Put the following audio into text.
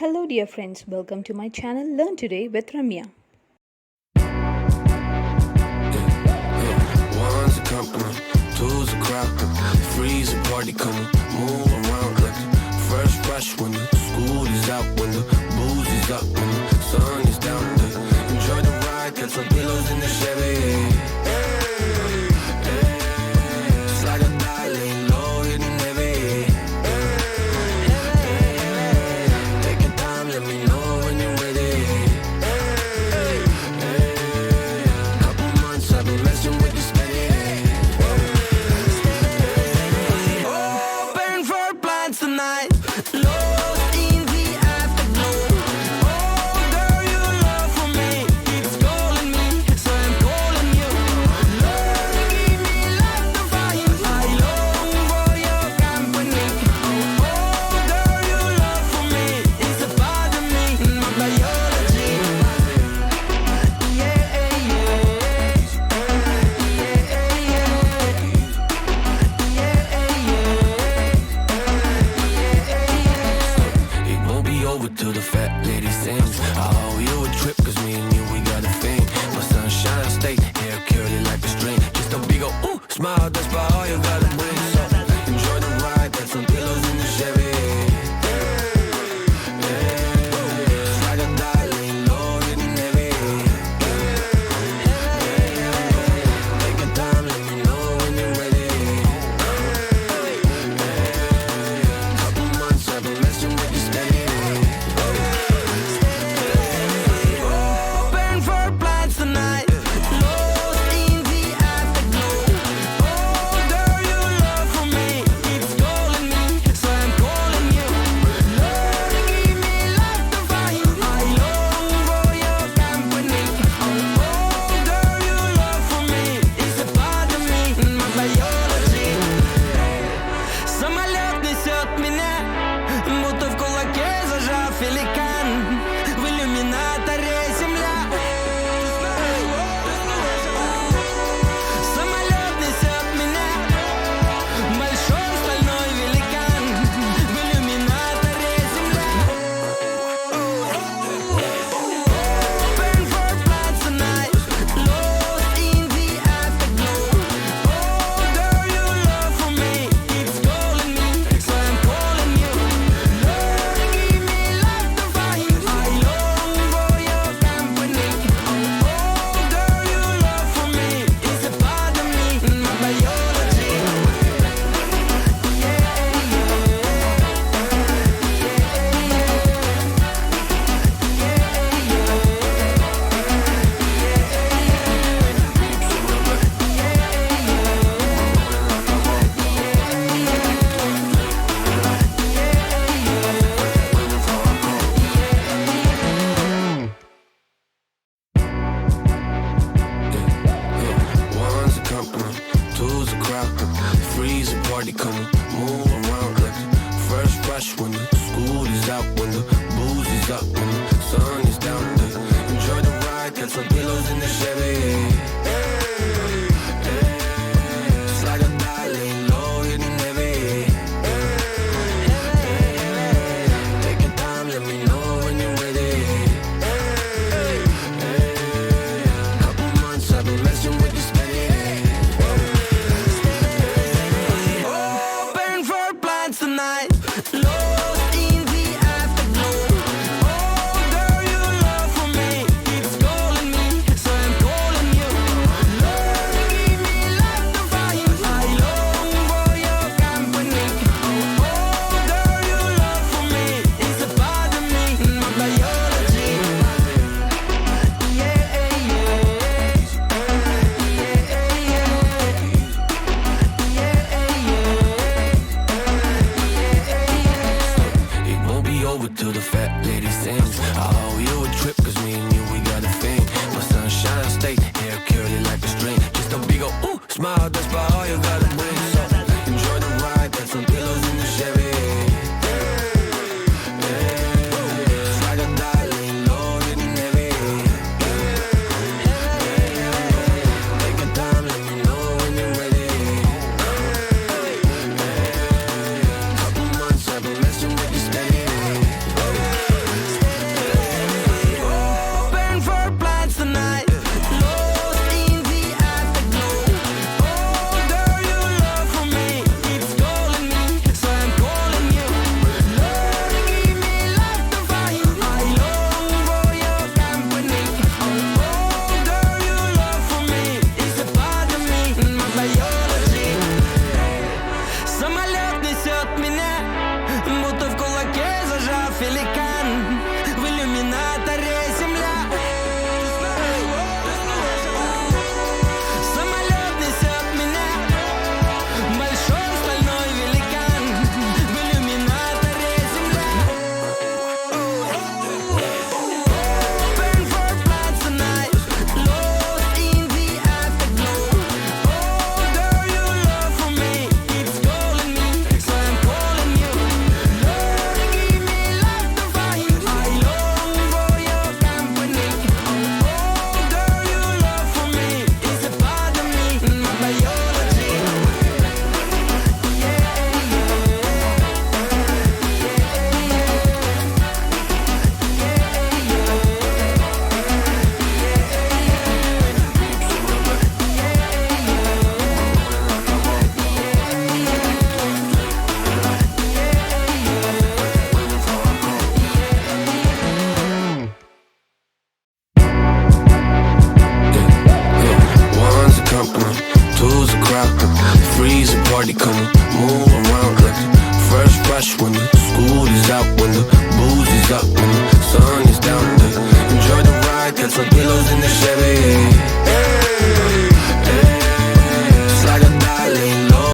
Hello dear friends, welcome to my channel Learn Today with Ramya. One's a company, two's a crowd, three's a party coming, move around like the first rush when the school is out, when the booze is up, when the sun is down. Enjoy the ride, got some pillows in the Chevy. Just like a dial, laying low, hitting heavy. Take your time, let me know when you're ready. Couple months I've been messing with the steady. Open for plans tonight. Lost in the afterglow. Oh, girl, your love for me keeps calling me, so I'm calling you. Lord, give me love to find. I long for your company. Oh, girl, your love for me is a part of me, my biology. Yeah, It won't be over till the fat lady sings. I owe you a trip, cause me and you, we got a thing. My sunshine state, hair curly like a string. Just a big ol' ooh, smile, that's about all you gotta bring. So enjoy the ride, got some pillows in the Chevy. Just like a dial, laying low, hitting heavy. Take your time, let me know when you're ready. Couple months I've been messing with you steady. Open for plans tonight. Lost in the afterglow. Oh, girl, your love for me keeps calling me, so I'm calling you. Lord, give me love to find. I long for your company. Oh, girl, your love for me is a part of me, my biology. Самолет несет меня, будто в кулаке зажав великан. В иллюминаторе земля. Самолет несет меня, большой стальной великан. В иллюминаторе земля. Open for plans tonight. Lost in the afterglow. Oh, girl, your love for me keeps calling me, so I'm calling you. Lord, give me love to find. I long for your company. Oh, girl, your love for me is a part of me, my biology. One's a company, two's a crowd, three's a party coming, move around like the first rush when the school is out, when the booze is up, when the sun is down. Enjoy the ride, got some pillows in the Chevy. Just like a dial, laying low, hitting heavy. Take your time, let me know when you're ready. Couple months I've been messing with you steady. Open for plans tonight. Lost in the afterglow. Oh, girl, your love for me keeps calling me, so I'm calling you. Lord, give me love to find. I long for your company. Oh, girl, your love for me is a part of me, my biology. It won't be over till the fat lady sings. I owe you a trip, cause me and you, we got a thing. My sunshine state, hair curly like a string. Just a big ol' ooh, smile, that's about all you gotta bring. So enjoy the ride, got some pillows in the Chevy. Just like a dial, laying low, hitting heavy. Take your time, let me know when you're ready. Couple months I've been messing with you steady. move around like a fresh brush when you